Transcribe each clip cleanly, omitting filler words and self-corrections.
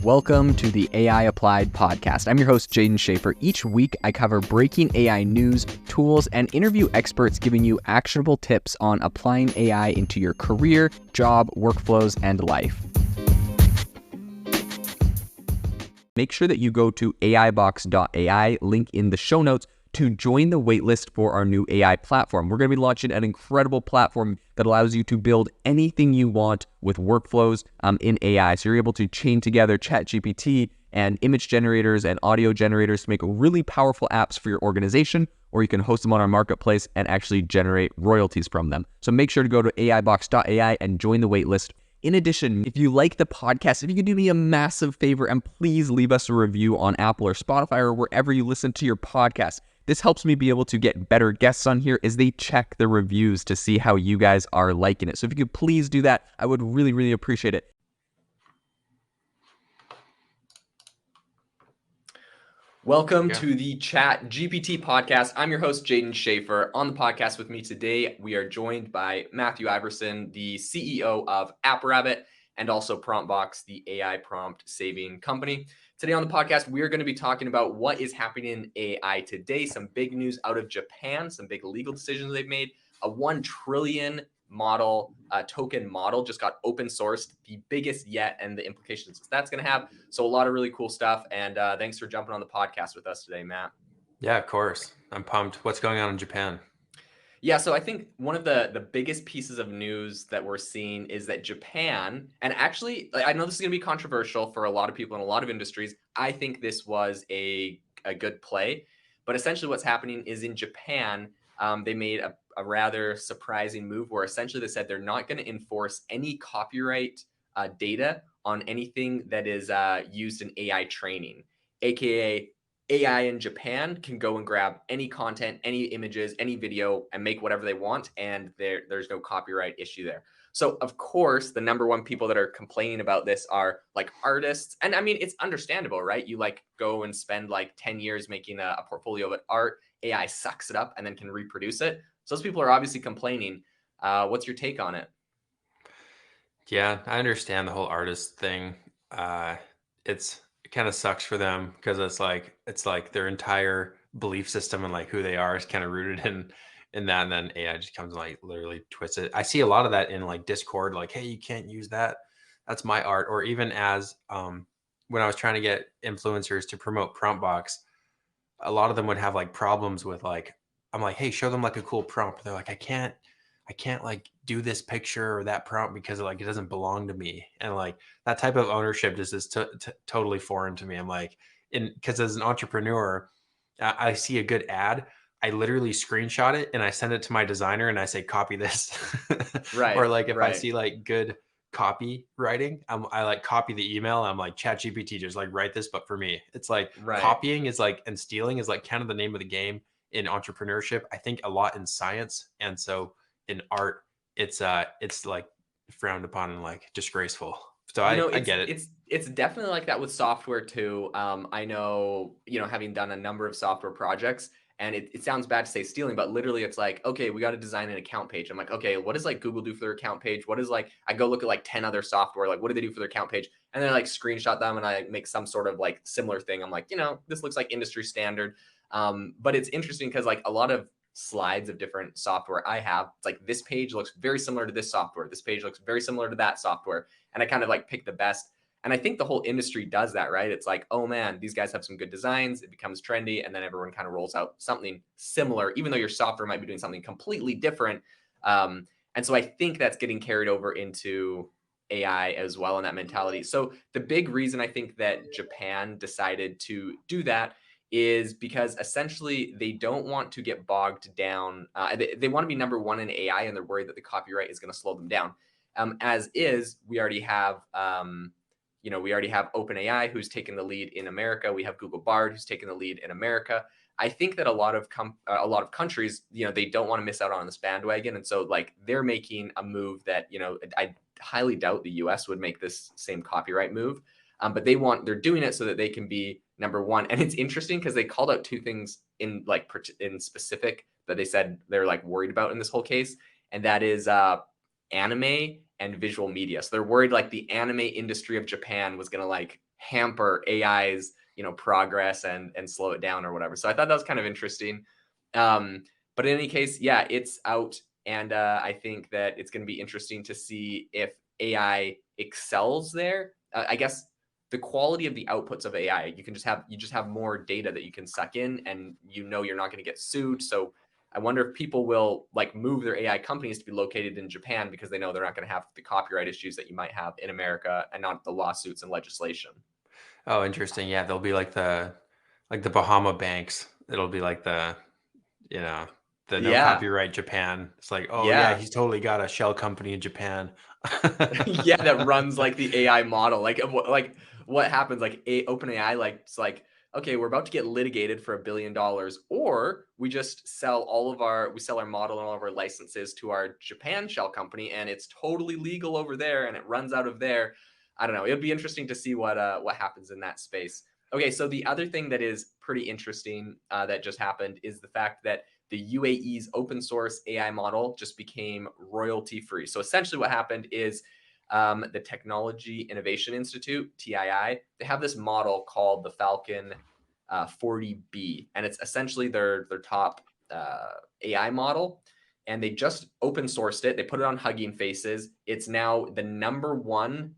Welcome to the AI Applied podcast. I'm your host, Jaden Schaefer. Each week, I cover breaking AI news, tools, and interview experts giving you actionable tips on applying AI into your career, job, workflows, and life. Make sure that you go to aibox.ai, link in the show notes, to join the waitlist for our new AI platform. We're going to be launching an incredible platform that allows you to build anything you want with workflows in AI. So you're able to chain together ChatGPT and image generators and audio generators to make really powerful apps for your organization, or you can host them on our marketplace and actually generate royalties from them. So make sure to go to aibox.ai and join the waitlist. In addition, if you like the podcast, if you could do me a massive favor and please leave us a review on Apple or Spotify or wherever you listen to your podcast. This helps me be able to get better guests on here as they check the reviews to see how you guys are liking it. So if you could please do that, I would really, really appreciate it. Welcome to the ChatGPT podcast. I'm your host, Jaden Schaefer. On the podcast with me today, we are joined by Matthew Iversen, the CEO of AppRabbit, and also PromptBox, the AI prompt saving company. Today on the podcast, we are going to be talking about what is happening in AI today, some big news out of Japan, some big legal decisions they've made, a 1 trillion model, token model just got open sourced, the biggest yet, and the implications that's going to have. So a lot of really cool stuff. And thanks for jumping on the podcast with us today, Matt. Yeah, of course. I'm pumped. What's going on in Japan? Yeah, so I think one of the biggest pieces of news that we're seeing is that Japan, and actually, I know this is going to be controversial for a lot of people in a lot of industries. I think this was a good play, but essentially what's happening is in Japan, they made a rather surprising move where essentially they said they're not going to enforce any copyright data on anything that is used in AI training, aka AI in Japan can go and grab any content, any images, any video, and make whatever they want, and there's no copyright issue there. So, of course, the number one people that are complaining about this are like artists. And I mean, it's understandable, right? You like go and spend like 10 years making a portfolio of art, AI sucks it up and then can reproduce it. So those people are obviously complaining. What's your take on it? Yeah, I understand the whole artist thing. It kind of sucks for them because it's like their entire belief system and like who they are is kind of rooted in that, and then AI just comes and like literally twists it. I see a lot of that in like Discord, like, hey, you can't use that. That's my art. Or even as when I was trying to get influencers to promote PromptBox, a lot of them would have like problems with like, I'm like, hey, show them like a cool prompt. They're like, I can't like do this picture or that prompt because like it doesn't belong to me. And like that type of ownership just is totally foreign to me. I'm like, because as an entrepreneur, I see a good ad, I literally screenshot it and I send it to my designer and I say, copy this. Right. Or like if I right. see like good copywriting, I like copy the email. I'm like, ChatGPT, just like write this, but for me. It's like Right. copying is like, and stealing is like kind of the name of the game in entrepreneurship. I think a lot in science. And so in art, it's like frowned upon and like disgraceful. So I get it. It's definitely like that with software too. I know, having done a number of software projects, and it sounds bad to say stealing, but literally it's like, okay, we got to design an account page. I'm like, okay, what does like Google do for their account page? What is like, I go look at like 10 other software, like what do they do for their account page? And then I like screenshot them and I make some sort of like similar thing. I'm like, this looks like industry standard. But it's interesting because like a lot of slides of different software I have, it's like this page looks very similar to this software. This page looks very similar to that software. And I kind of like pick the best. And I think the whole industry does that, right? It's like, oh man, these guys have some good designs. It becomes trendy. And then everyone kind of rolls out something similar, even though your software might be doing something completely different. And so I think that's getting carried over into AI as well in that mentality. So the big reason I think that Japan decided to do that is because essentially they don't want to get bogged down. They want to be number one in AI, and they're worried that the copyright is going to slow them down. As is, we already have OpenAI, who's taken the lead in America. We have Google Bard, who's taken the lead in America. I think that a lot of countries, they don't want to miss out on this bandwagon, and so like they're making a move that I highly doubt the U.S. would make this same copyright move. But they're doing it so that they can be number one. And it's interesting because they called out two things in specific that they said they're like worried about in this whole case. And that is anime and visual media. So they're worried like the anime industry of Japan was going to like hamper AI's progress and slow it down or whatever. So I thought that was kind of interesting. Um, but in any case, yeah, it's out, and I think that it's going to be interesting to see if AI excels there. I guess the quality of the outputs of AI, you just have more data that you can suck in, and you're not going to get sued. So I wonder if people will like move their AI companies to be located in Japan because they know they're not going to have the copyright issues that you might have in America and not the lawsuits and legislation. Oh, interesting. Yeah, they'll be like the Bahama banks. It'll be like you know, the no Yeah. copyright Japan. It's like, oh yeah, Yeah. he's totally got a shell company in Japan. Yeah, that runs like the AI model. Like what happens? Like OpenAI, like it's like, okay, we're about to get litigated for $1 billion, or we sell our model and all of our licenses to our Japan shell company, and it's totally legal over there, and it runs out of there. I don't know. It'll be interesting to see what happens in that space. Okay, so the other thing that is pretty interesting that just happened is the fact that the UAE's open source AI model just became royalty free. So essentially, what happened is the Technology Innovation Institute (TII) they have this model called the Falcon 40B, and it's essentially their top AI model. And they just open sourced it. They put it on Hugging Faces. It's now the number one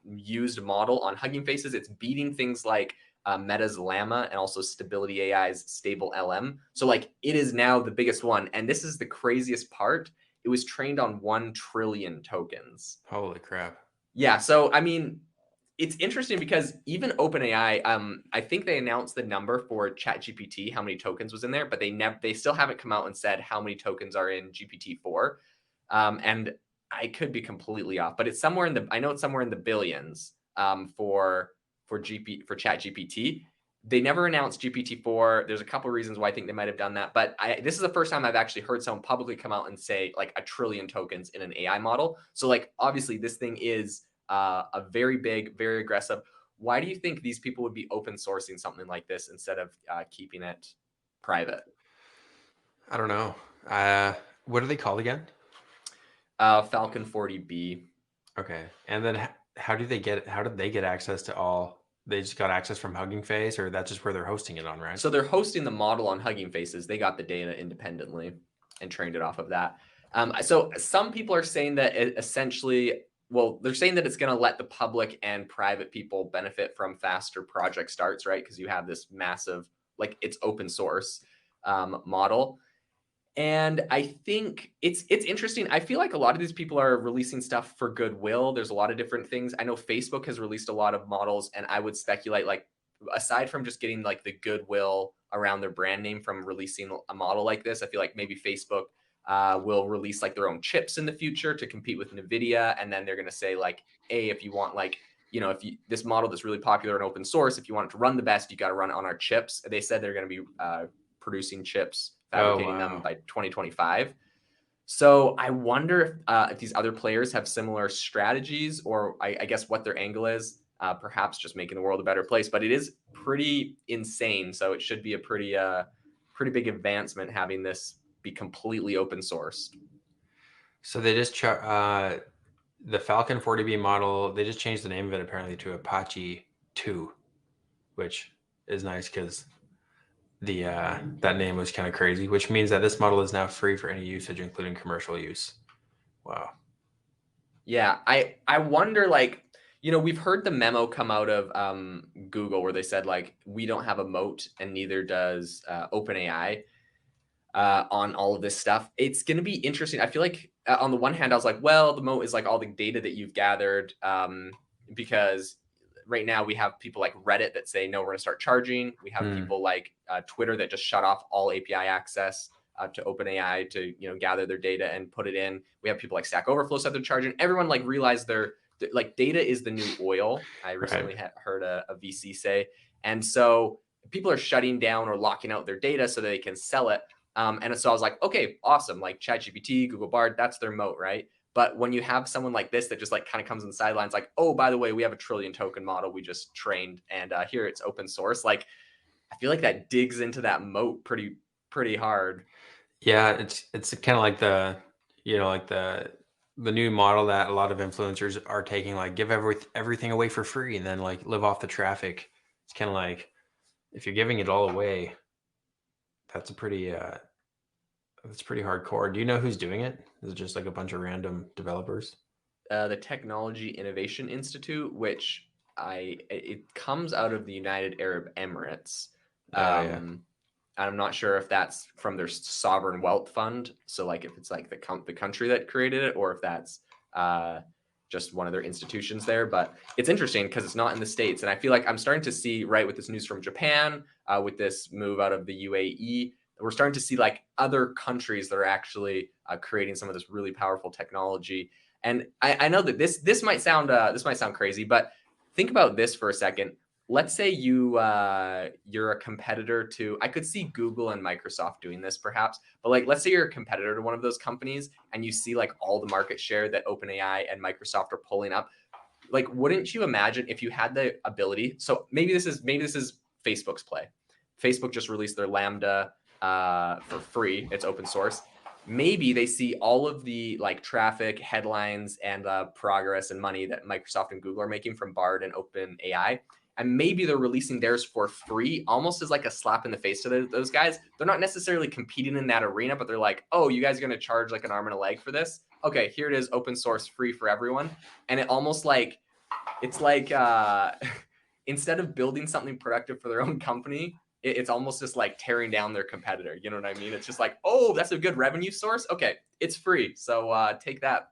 used model on Hugging Faces. It's beating things like Meta's Llama and also Stability AI's Stable LM. So like it is now the biggest one. And this is the craziest part. It was trained on 1 trillion tokens. Holy crap. Yeah. So, I mean, it's interesting because even OpenAI, I think they announced the number for ChatGPT, how many tokens was in there, but they still haven't come out and said how many tokens are in GPT-4. And I could be completely off, but I know it's somewhere in the billions for ChatGPT. They never announced GPT-4. There's a couple of reasons why I think they might have done that, but this is the first time I've actually heard someone publicly come out and say like 1 trillion tokens in an AI model. So like obviously this thing is a very big, very aggressive. Why do you think these people would be open sourcing something like this instead of keeping it private? I don't know. Uh, what are they called again? Falcon 40B. Okay. And then how did they get access to all? They just got access from Hugging Face, or that's just where they're hosting it on, right? So they're hosting the model on Hugging Faces. They got the data independently and trained it off of that. So some people are saying that they're saying that it's going to let the public and private people benefit from faster project starts, right? Because you have this massive, like it's open source model. And I think it's interesting. I feel like a lot of these people are releasing stuff for goodwill. There's a lot of different things. I know Facebook has released a lot of models, and I would speculate like aside from just getting like the goodwill around their brand name from releasing a model like this, I feel like maybe Facebook will release like their own chips in the future to compete with Nvidia, and then they're going to say like, hey, if you want like if you this model that's really popular and open source, if you want it to run the best, you got to run it on our chips. They said they're going to be producing chips, Oh fabricating them wow. by 2025. So I wonder if these other players have similar strategies, or I guess what their angle is. Perhaps just making the world a better place, but it is pretty insane. So it should be a pretty big advancement having this be completely open sourced. So the Falcon 40B model, they just changed the name of it apparently to Apache 2, which is nice because the that name was kind of crazy, which means that this model is now free for any usage, including commercial use. Wow. Yeah, I wonder like we've heard the memo come out of Google where they said like we don't have a moat and neither does OpenAI on all of this stuff. It's going to be interesting. I feel like on the one hand, I was like, well, the moat is like all the data that you've gathered, because right now we have people like Reddit that say no, we're going to start charging. We have Hmm. people like Twitter that just shut off all API access to OpenAI to gather their data and put it in. We have people like Stack Overflow said they're charging. Everyone like realized like data is the new oil. I Right. recently heard a VC say, and so people are shutting down or locking out their data so that they can sell it. And so I was like, okay, awesome. Like ChatGPT, Google Bard, that's their moat, right? But when you have someone like this that just like kind of comes in the sidelines, like, oh, by the way, we have a 1 trillion token model we just trained, and here it's open source. Like, I feel like that digs into that moat pretty hard. Yeah, it's kind of like like the new model that a lot of influencers are taking, like give everything away for free and then like live off the traffic. It's kind of like if you're giving it all away, that's a pretty that's pretty hardcore. Do you know who's doing it? Is it just like a bunch of random developers? The Technology Innovation Institute, which it comes out of the United Arab Emirates. Oh yeah. Um, I'm not sure if that's from their sovereign wealth fund. So like if it's like the country that created it, or if that's uh, just one of their institutions there. But it's interesting because it's not in the States, and I feel like I'm starting to see right with this news from Japan, with this move out of the UAE. We're starting to see like other countries that are actually creating some of this really powerful technology. And I know that this might sound crazy, but think about this for a second. Let's say you're a competitor to, I could see Google and Microsoft doing this perhaps, but like let's say you're a competitor to one of those companies and you see like all the market share that OpenAI and Microsoft are pulling up. Like wouldn't you imagine if you had the ability? So maybe this is Facebook's play. Facebook just released their Lambda for free. It's open source. Maybe they see all of the like traffic, headlines, and progress and money that Microsoft and Google are making from Bard and OpenAI, and maybe they're releasing theirs for free, almost as like a slap in the face to those guys. They're not necessarily competing in that arena, but they're like, oh, you guys are going to charge like an arm and a leg for this? Okay, here it is, open source, free for everyone. And it almost like it's like instead of building something productive for their own company, it's almost just like tearing down their competitor. You know what I mean? It's just like, oh, that's a good revenue source. Okay, it's free, so take that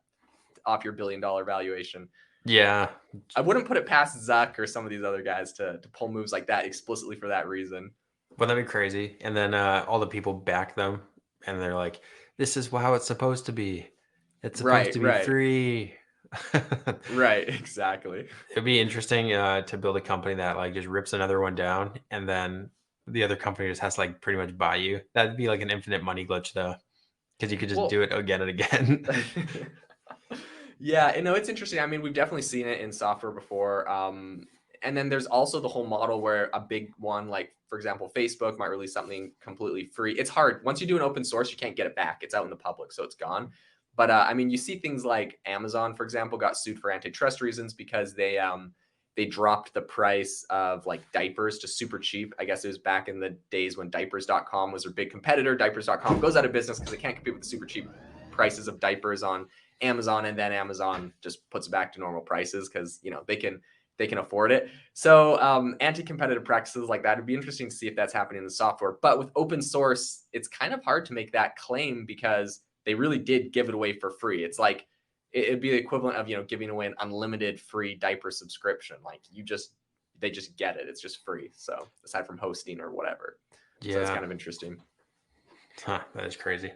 off your $1 billion valuation. Yeah. I wouldn't put it past Zuck or some of these other guys to pull moves like that explicitly for that reason. Wouldn't that be crazy? And then all the people back them and they're like, this is how it's supposed to be. It's supposed Right, to be right, free. right, exactly. It'd be interesting to build a company that like just rips another one down and then the other company just has to like pretty much buy you. That'd be like an infinite money glitch though, because you could just do Well, it again and again. yeah, you know, it's interesting. I mean, we've definitely seen it in software before. And then there's also the whole model where a big one, like for example, Facebook might release something completely free. It's hard. Once you do an open source, you can't get it back. It's out in the public, so it's gone. But I mean, you see things like Amazon, for example, got sued for antitrust reasons because they dropped the price of like diapers to super cheap. I guess it was back in the days when diapers.com was their big competitor. Diapers.com goes out of business because they can't compete with the super cheap prices of diapers on Amazon, and then Amazon just puts it back to normal prices because you know they can afford it. So anti-competitive practices like that, it'd be interesting to see if that's happening in the software. But with open source, it's kind of hard to make that claim because they really did give it away for free. It's like it'd be the equivalent of giving away an unlimited free diaper subscription. Like they just get it. It's just free. So aside from hosting or whatever. So it's Yeah. kind of interesting. Huh, that is crazy.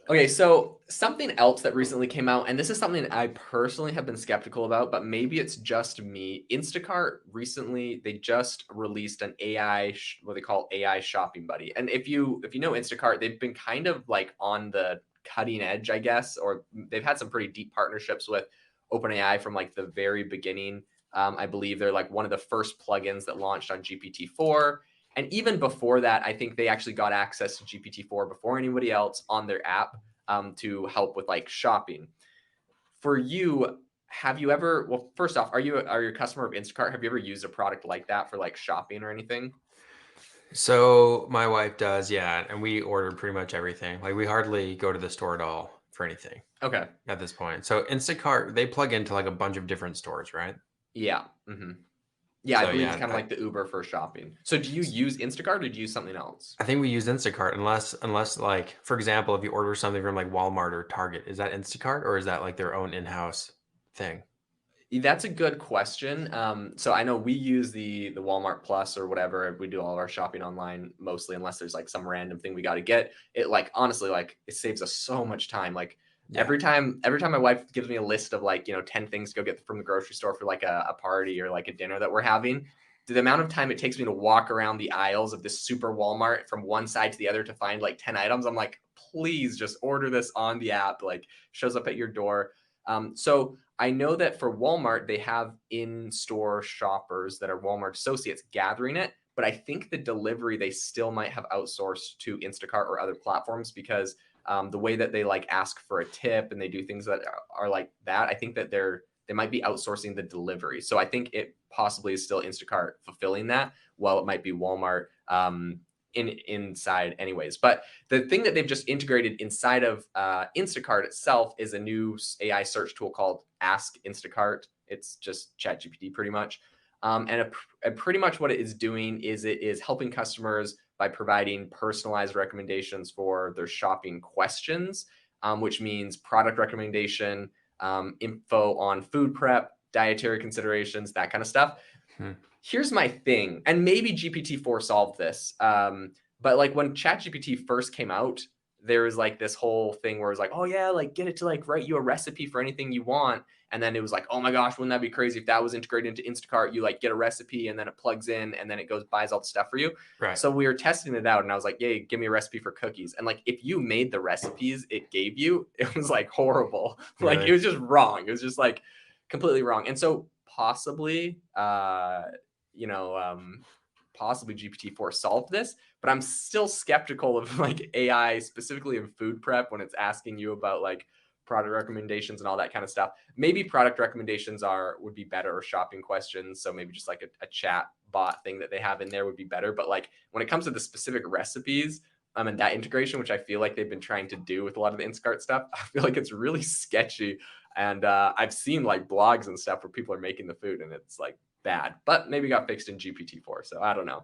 Okay, so something else that recently came out, and this is something I personally have been skeptical about, but maybe it's just me. Instacart recently they just released an AI, what they call AI shopping buddy. And if you know Instacart, they've been kind of like on the cutting edge, I guess, or they've had some pretty deep partnerships with OpenAI from like the very beginning. I believe they're like one of the first plugins that launched on GPT-4. And even before that, I think they actually got access to GPT-4 before anybody else on their app to help with like shopping. For you, have you ever? Well, first off, are you a customer of Instacart? Have you ever used a product like that for like shopping or anything? So my wife does, yeah, and we order pretty much everything. Like we hardly go to the store at all for anything Okay. at this point. So Instacart, they plug into like a bunch of different stores, right? Yeah. Yeah, I So believe it's yeah, kind of like the Uber for shopping. So do you use Instacart or do you use something else? I think we use Instacart unless like for example, if you order something from like Walmart or Target, is that Instacart or is that like their own in-house thing? That's a good question. So I know we use the Walmart Plus or whatever. We do all of our shopping online mostly, unless there's like some random thing we got to get. It like honestly, like it saves us so much time. Like Yeah. every time my wife gives me a list of like 10 things to go get from the grocery store for like a party or like a dinner that we're having, the amount of time it takes me to walk around the aisles of this super Walmart from one side to the other to find like 10 items, I'm like, please just order this on the app. Like shows up at your door. So I know that for Walmart, they have in-store shoppers that are Walmart associates gathering it, but I think the delivery they still might have outsourced to Instacart or other platforms because the way that they like ask for a tip and they do things that are like that. I think that they might be outsourcing the delivery. So I think it possibly is still Instacart fulfilling that, while it might be Walmart inside anyways. But the thing that they've just integrated inside of Instacart itself is a new AI search tool called Ask Instacart. It's just ChatGPT pretty much. And pretty much what it is doing is it is helping customers by providing personalized recommendations for their shopping questions, which means product recommendation, info on food prep, dietary considerations, that kind of stuff. Hmm. Here's my thing, and maybe GPT-4 solved this, but like when ChatGPT first came out, there was like this whole thing where it's like, oh yeah, like get it to like write you a recipe for anything you want. And then it was like, oh my gosh, wouldn't that be crazy if that was integrated into Instacart? You like get a recipe and then it plugs in and then it goes buys all the stuff for you. Right. So we were testing it out and I was like, yay, give me a recipe for cookies. And like if you made the recipes it gave you, it was like horrible. Like it Really? was just wrong. It was just like completely wrong. And so possibly you know, possibly GPT-4 solved this, but I'm still skeptical of like AI specifically in food prep when it's asking you about like product recommendations and all that kind of stuff. Maybe product recommendations would be better, or shopping questions. So maybe just like a chat bot thing that they have in there would be better. But like when it comes to the specific recipes, and that integration, which I feel like they've been trying to do with a lot of the Instacart stuff, I feel like it's really sketchy. And I've seen like blogs and stuff where people are making the food and it's like bad, but maybe got fixed in GPT-4. So I don't know.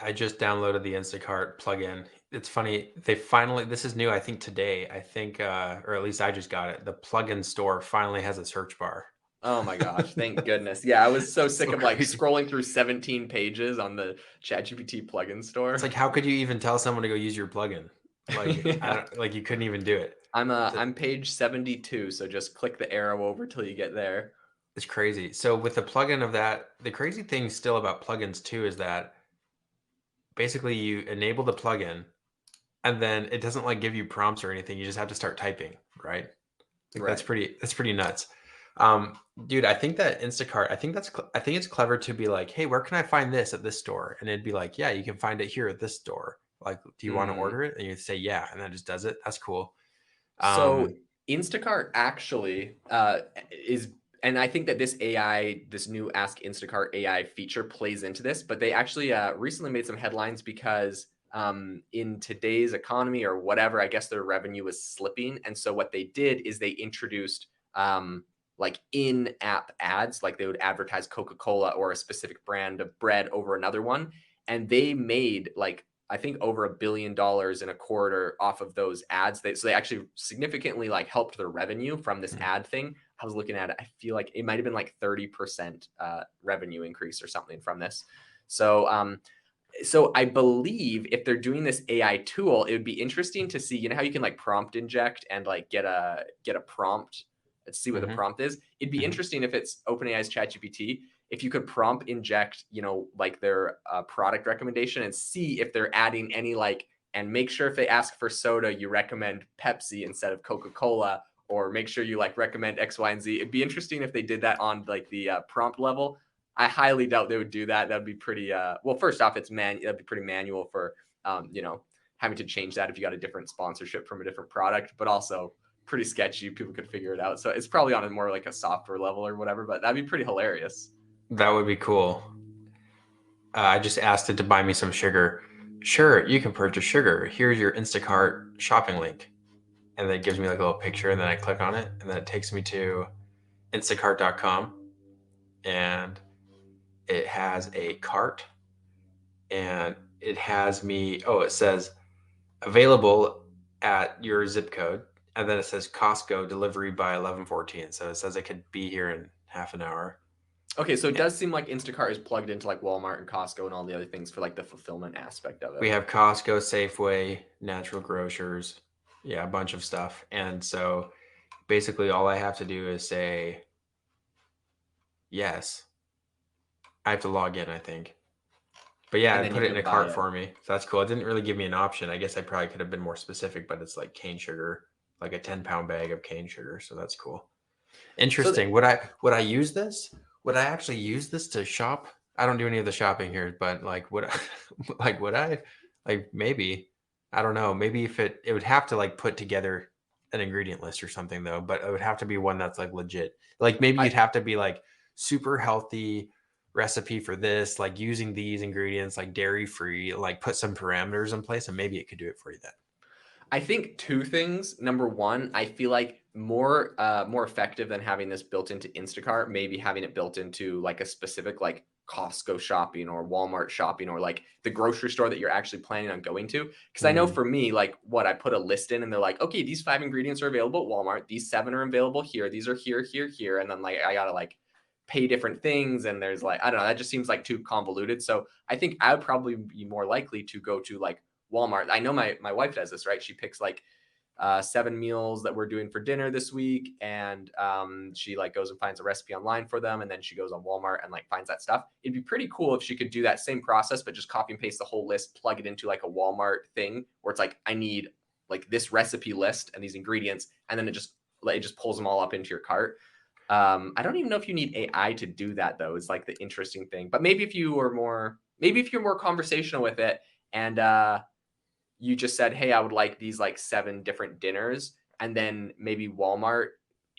I just downloaded the Instacart plugin. It's funny. They finally, this is new, I think today, I think, or at least I just got it. The plugin store finally has a search bar. Oh my gosh, thank goodness. Yeah, I was so It's sick so of like crazy. scrolling through 17 pages on the ChatGPT plugin It's store. like, how could you even tell someone to go use your plugin? Like, I Yeah. don't, like you couldn't even do it. So I'm page 72, so just click the arrow over till you get there. it's crazy. So with the plugin of that, the crazy thing still about plugins too is that basically you enable the plugin and then it doesn't like give you prompts or anything. You just have to start typing, right? Like Right. that's pretty nuts. Dude, I think that Instacart, I think it's clever to be like, hey, where can I find this at this store? And it'd be like, yeah, you can find it here at this store. Like, do you want to Mm. order it? And you say, yeah, and then it just does it. That's cool. So Um, Instacart actually is, and I think that this AI, this new Ask Instacart AI feature plays into this, but they actually recently made some headlines because in today's economy or whatever, I guess their revenue was slipping. And so what they did is they introduced like in-app ads, like they would advertise Coca-Cola or a specific brand of bread over another one. And they made like I think over $1 billion in a quarter off of those ads. So they actually significantly like helped their revenue from this mm, ad thing. I was looking at it. I feel like it might have been like 30% revenue increase or something from this. So so I believe if they're doing this AI tool, it would be interesting to see, you know, how you can like prompt inject and like get a prompt to see what the mhm, prompt is. It'd be mhm. interesting if it's OpenAI's ChatGPT, if you could prompt inject, you know, like their product recommendation and see if they're adding any like, and make sure if they ask for soda, you recommend Pepsi instead of Coca-Cola, or make sure you like recommend X, Y, and Z. It'd be interesting if they did that on like the prompt level. I highly doubt they would do that. That'd be pretty. Well, first off, that'd be pretty manual for you know, having to change that if you got a different sponsorship from a different product, but also pretty sketchy. People could figure it out. So it's probably on a more like a software level or whatever. But that'd be pretty hilarious. That would be cool. I just asked it to buy me some sugar. Sure, you can purchase sugar. Here's your Instacart shopping link. And then it gives me like a little picture, and then I click on it, and then it takes me to instacart.com, and it has a cart, and it has me, oh, it says available at your zip code, and then it says Costco delivery by 11:14. So it says it could be here in half an hour. Okay, so it Yeah. does seem like Instacart is plugged into like Walmart and Costco and all the other things for like the fulfillment aspect of We it. have Costco, Safeway, Natural Grocers, yeah, a bunch of stuff. And so basically all I have to do is say yes. I have to log in, I think. But yeah, And it then put you it in can a buy cart it. for me. So that's cool. It didn't really give me an option. I guess I probably could have been more specific, but it's like cane sugar, like a 10-pound bag of cane sugar. So that's cool. So Interesting. Would I use this? Would I actually use this to shop? I don't do any of the shopping here, but like would I like would I? Like maybe. I don't know. Maybe if it would have to like put together an ingredient list or something though, but it would have to be one that's like legit. Like maybe I you'd have to be like super healthy recipe for this, like using these ingredients, like dairy free, like put some parameters in place, and maybe it could do it for you then. I think two things. Number one, I feel like more effective than having this built into Instacart, maybe having it built into like a specific like Costco shopping or Walmart shopping or like the grocery store that you're actually planning on going to. Because I know Mm, for me, like what I put a list in and they're like, okay, these 5 ingredients are available at Walmart. These 7 are available here. These are here, here, here. And then like I gotta like pay different things. And there's like, I don't know, that just seems like too convoluted. So I think I would probably be more likely to go to like Walmart. I know my wife does this, right? She picks like 7 meals that we're doing for dinner this week, and she like goes and finds a recipe online for them, and then she goes on Walmart and like finds that stuff. It'd be pretty cool if she could do that same process, but just copy and paste the whole list, plug it into like a Walmart thing where it's like I need like this recipe list and these ingredients, and then it just pulls them all up into your cart. I don't even know if you need AI to do that though. Is like the interesting thing. But maybe if you're more conversational with it, and you just said, "Hey, I would like these like 7 different dinners," and then maybe Walmart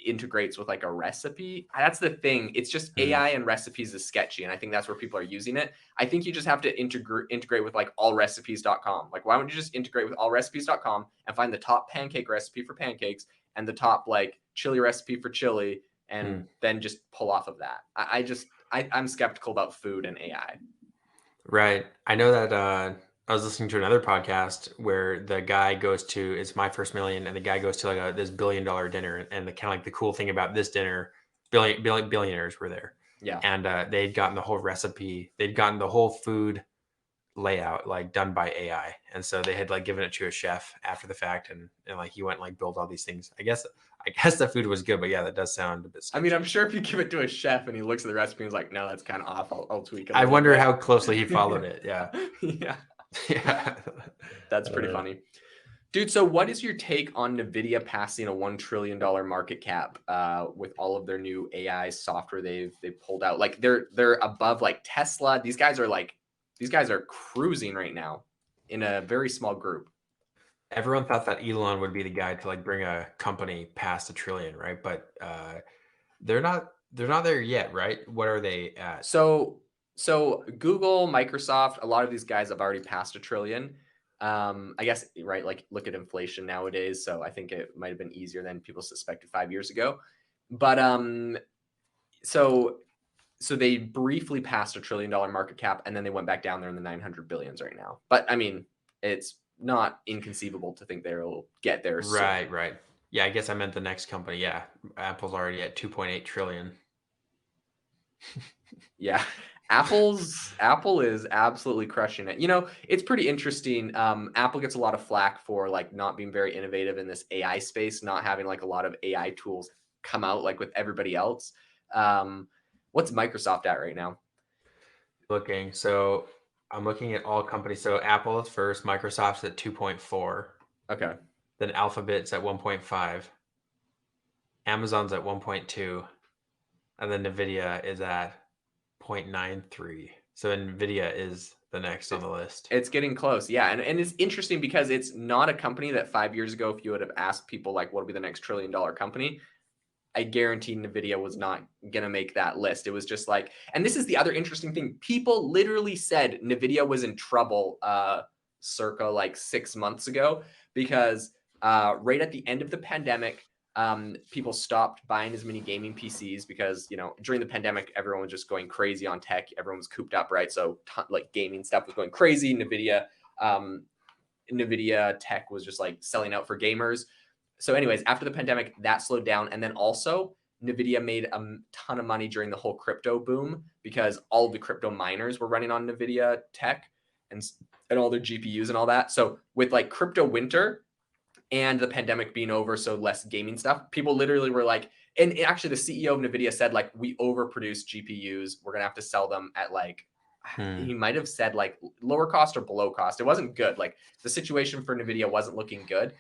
integrates with like a recipe. That's the thing. It's just mm, AI and recipes is sketchy, and I think that's where people are using it. I think you just have to integrate with like allrecipes.com. Like, why don't you just integrate with allrecipes.com and find the top pancake recipe for pancakes and the top like chili recipe for chili, and mm. then just pull off of that. I'm skeptical about food and AI. Right. I know that I was listening to another podcast where the guy goes to it's my first million, and the guy goes to like this $1 billion dinner, and the kind of like the cool thing about this dinner, billionaires were there, Yeah. and they'd gotten the whole recipe, they'd gotten the whole food layout like done by AI, and so they had like given it to a chef after the fact, and like he went and like built all these things. I guess the food was good, but yeah, that does sound a bit I mean, I'm sketchy. sure if you give it to a chef and he looks at the recipe and is like, no, that's kind of off. I'll tweak a I little wonder bit. how closely he followed it. Yeah. Yeah, Yeah. that's pretty Uh, funny. Dude, so what is your take on NVIDIA passing a $1 trillion market cap with all of their new AI software they've pulled out? Like they're above like Tesla. These guys are cruising right now in a very small group. Everyone thought that Elon would be the guy to like bring a company past a trillion, right? But they're not there yet, right? What are they at? So so Google, Microsoft, a lot of these guys have already passed a trillion. I guess right, like look at inflation nowadays. So I think it might have been easier than people suspected 5 years ago. But so so they briefly passed $1 trillion market cap, and then they went back down there in the 900 billions right now. But I mean, it's not inconceivable to think they'll get there soon. Right, right. Yeah, I guess I meant the next company. Yeah, Apple's already at 2.8 trillion. Yeah. Apple is absolutely crushing it. You know, it's pretty interesting. Apple gets a lot of flack for like not being very innovative in this AI space, not having like a lot of AI tools come out like with everybody else. Um, what's Microsoft at right now? Looking, so I'm looking at all companies. So Apple is first, Microsoft's at 2.4, Okay. then Alphabet's at 1.5, Amazon's at 1.2, and then Nvidia is at 0.93. So Nvidia is the next on It, the list. it's getting close. Yeah. And it's interesting because it's not a company that 5 years ago, if you would have asked people like what would be the next $1 trillion company, I guarantee Nvidia was not going to make that list. It was just like, and this is the other interesting thing. People literally said Nvidia was in trouble circa like 6 months ago because right at the end of the pandemic, people stopped buying as many gaming PCs because, you know, during the pandemic, everyone was just going crazy on tech. Everyone was cooped up, right? So like gaming stuff was going crazy. Um, Nvidia tech was just like selling out for gamers. So, anyways, after the pandemic, that slowed down, and then also Nvidia made a ton of money during the whole crypto boom because all of the crypto miners were running on Nvidia tech and all their GPUs and all that. So, with like crypto winter and the pandemic being over, so less gaming stuff, people literally were like, and actually, the CEO of Nvidia said like, we overproduce GPUs. We're gonna have to sell them at like Hmm. he might have said like lower cost or below cost. It wasn't good. Like the situation for Nvidia wasn't looking good.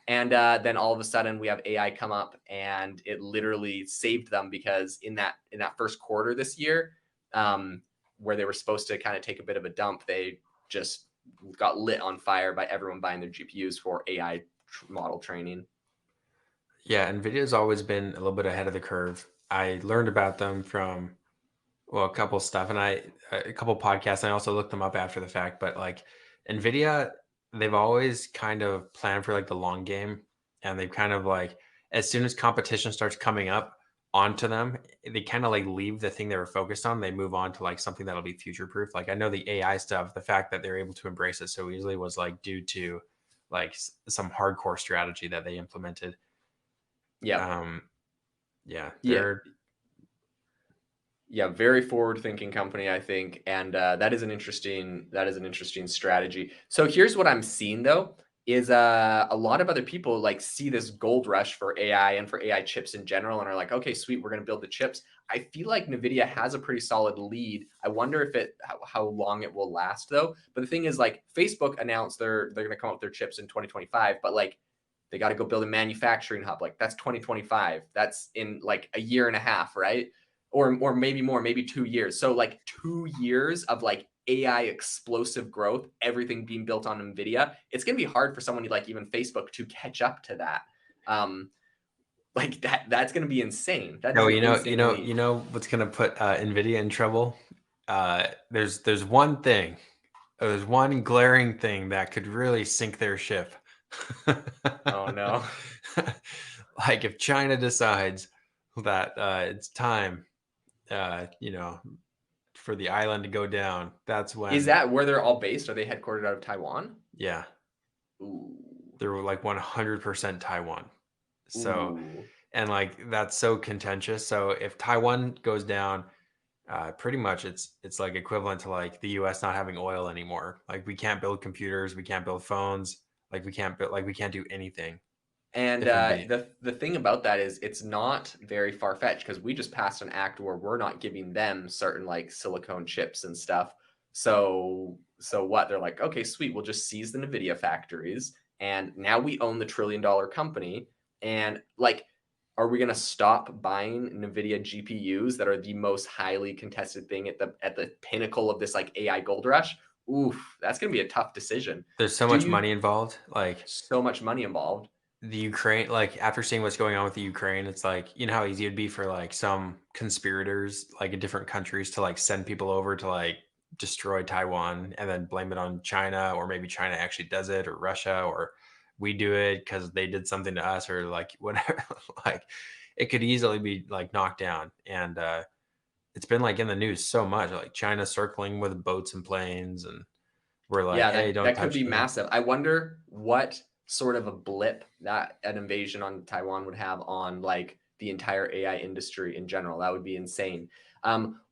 And then all of a sudden we have AI come up and it literally saved them because in that first quarter this year, um, where they were supposed to kind of take a bit of a dump, they just got lit on fire by everyone buying their GPUs for AI model training. Yeah, NVIDIA's always been a little bit ahead of the curve. I learned about them from, well, a couple stuff, and a couple podcasts. I also looked them up after the fact, but like NVIDIA, they've always kind of planned for like the long game, and they've kind of like as soon as competition starts coming up onto them, they kind of like leave the thing they were focused on. They move on to like something that'll be future proof. Like I know the AI stuff, the fact that they're able to embrace it so easily was like due to like some hardcore strategy that they implemented. Yep. Um, yeah, Yeah. they're Yeah, very forward-thinking company, I think, and that is an interesting strategy. So here's what I'm seeing though is a lot of other people like see this gold rush for AI and for AI chips in general, and are like, okay, sweet, we're going to build the chips. I feel like Nvidia has a pretty solid lead. I wonder if how long it will last though. But the thing is, like, Facebook announced they're going to come up with their chips in 2025, but like they got to go build a manufacturing hub. Like that's 2025. That's in like a year and a half, right? Or maybe more, maybe 2 years. So like 2 years of like AI explosive growth, everything being built on NVIDIA. It's gonna be hard for someone like even Facebook to catch up to that. Um, like that's gonna be insane. That is no, an insane you leap. know what's gonna put Nvidia in trouble? There's one thing, there's one glaring thing that could really sink their ship. Oh no. Like if China decides that it's time, for the island to go down, that's Is when, that where they're all based? Are they headquartered out of Taiwan? yeah, Ooh. they're like 100% Taiwan. So, Ooh. and like that's so contentious. So if Taiwan goes down, pretty much it's like equivalent to like the US not having oil anymore. Like we can't build computers, we can't build phones, like we can't do anything And if NVIDIA. the thing about that is it's not very far fetched because we just passed an act where we're not giving them certain like silicone chips and stuff. So what? They're like, okay, sweet, we'll just seize the Nvidia factories, and now we own the trillion-dollar company. And like, are we gonna stop buying Nvidia GPUs that are the most highly contested thing at the pinnacle of this like AI gold rush? Oof, that's gonna be a tough decision. There's so Do much you money involved. Like so much money involved? the Ukraine, like after seeing what's going on with the Ukraine, it's like, you know how easy it'd be for like some conspirators like in different countries to like send people over to like destroy Taiwan and then blame it on China, or maybe China actually does it, or Russia, or we do it because they did something to us, or like whatever. Like it could easily be like knocked down. And it's been like in the news so much, like China circling with boats and planes, and we're like, Yeah, hey, don't that could touch be me. massive. I wonder what sort of a blip that an invasion on Taiwan would have on like the entire AI industry in general. That would be insane.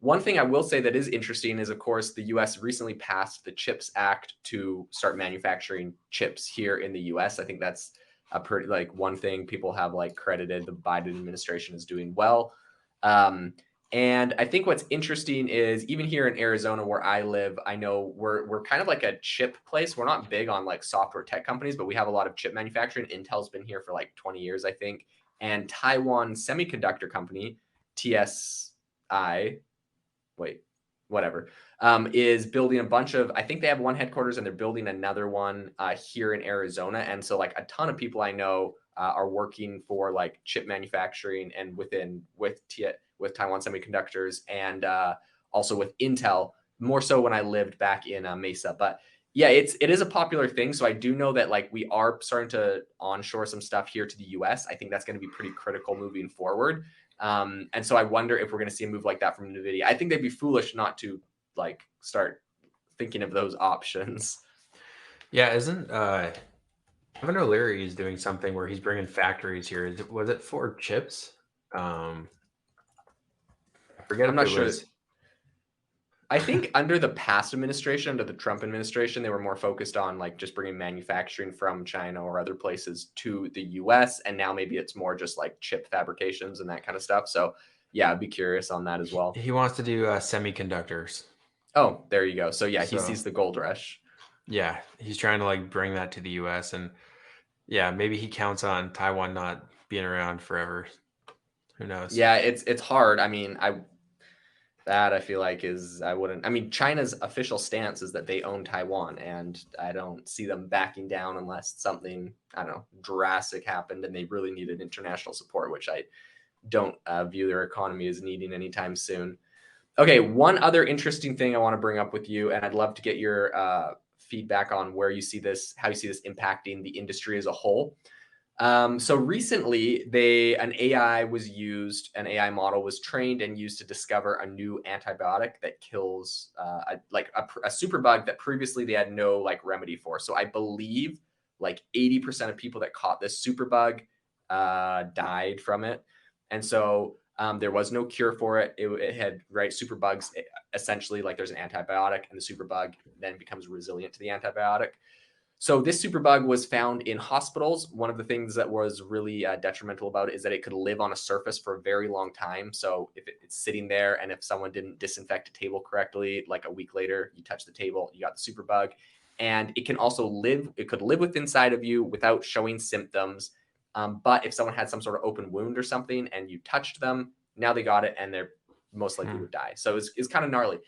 One thing I will say that is interesting is, of course, the U.S. recently passed the CHIPS Act to start manufacturing chips here in the U.S. I think that's a pretty like one thing people have like credited the Biden administration is doing well. Um, and I think what's interesting is even here in Arizona where I live, I know we're kind of like a chip place. We're not big on like software tech companies, but we have a lot of chip manufacturing. Intel's been here for like 20 years, I think. And Taiwan Semiconductor Company, TSI, wait, whatever, is building a bunch of, I think they have one headquarters and they're building another one here in Arizona. And so like a ton of people I know are working for like chip manufacturing and with Taiwan Semiconductors and also with Intel, more so when I lived back in Mesa. But yeah, it is a popular thing. So I do know that like we are starting to onshore some stuff here to the US. I think that's going to be pretty critical moving forward. And so I wonder if we're going to see a move like that from NVIDIA. I think they'd be foolish not to like start thinking of those options. Yeah, isn't Evan O'Leary is doing something where he's bringing factories here. Was it for chips? Um, I forget I'm if not it sure. was. I think under the past administration, under the Trump administration, they were more focused on like just bringing manufacturing from China or other places to the US. And now maybe it's more just like chip fabrications and that kind of stuff. So yeah, I'd be curious on that as well. He wants to do semiconductors. Oh, there you go. So yeah, he So sees the gold rush. yeah, he's trying to like bring that to the U.S. and yeah, maybe he counts on Taiwan not being around forever. Who knows? Yeah, it's hard. I mean, That I feel like is I wouldn't. I mean, China's official stance is that they own Taiwan, and I don't see them backing down unless something, I don't know, drastic happened and they really needed international support, which I don't view their economy as needing anytime soon. Okay, one other interesting thing I want to bring up with you, and I'd love to get your feedback on where you see this, how you see this impacting the industry as a whole. So recently, an AI was used, an AI model was trained and used to discover a new antibiotic that kills a super bug that previously they had no like remedy for. So I believe like 80% of people that caught this super bug died from it, and so there was no cure for it. It had right super bugs essentially like there's an antibiotic, and the super bug then becomes resilient to the antibiotic. So this superbug was found in hospitals. One of the things that was really detrimental about it is that it could live on a surface for a very long time. So if it's sitting there, and if someone didn't disinfect a table correctly, like a week later, you touch the table, you got the superbug. And it can also live, it could live within inside of you without showing symptoms. But if someone had some sort of open wound or something and you touched them, now they got it and they're most likely Hmm. would die. So it's kind of gnarly.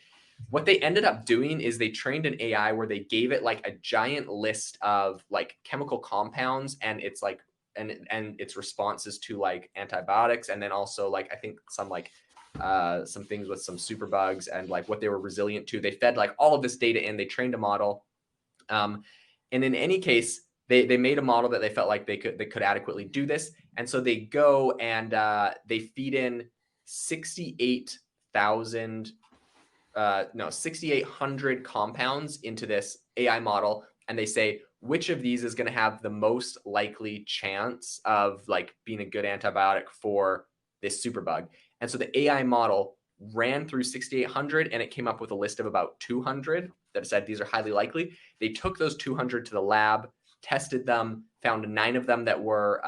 What they ended up doing is they trained an AI where they gave it like a giant list of like chemical compounds, and it's like and its responses to like antibiotics, and then also like I think some things with some super bugs and like what they were resilient to. They fed like all of this data in, they trained a model. Um, and in any case, they made a model that they felt like they could adequately do this. And so they go and they feed in 68,000 no 6,800 compounds into this AI model, and they say which of these is going to have the most likely chance of like being a good antibiotic for this superbug. And so the AI model ran through 6,800 and it came up with a list of about 200 that said these are highly likely. They took those 200 to the lab, tested them, found nine of them that were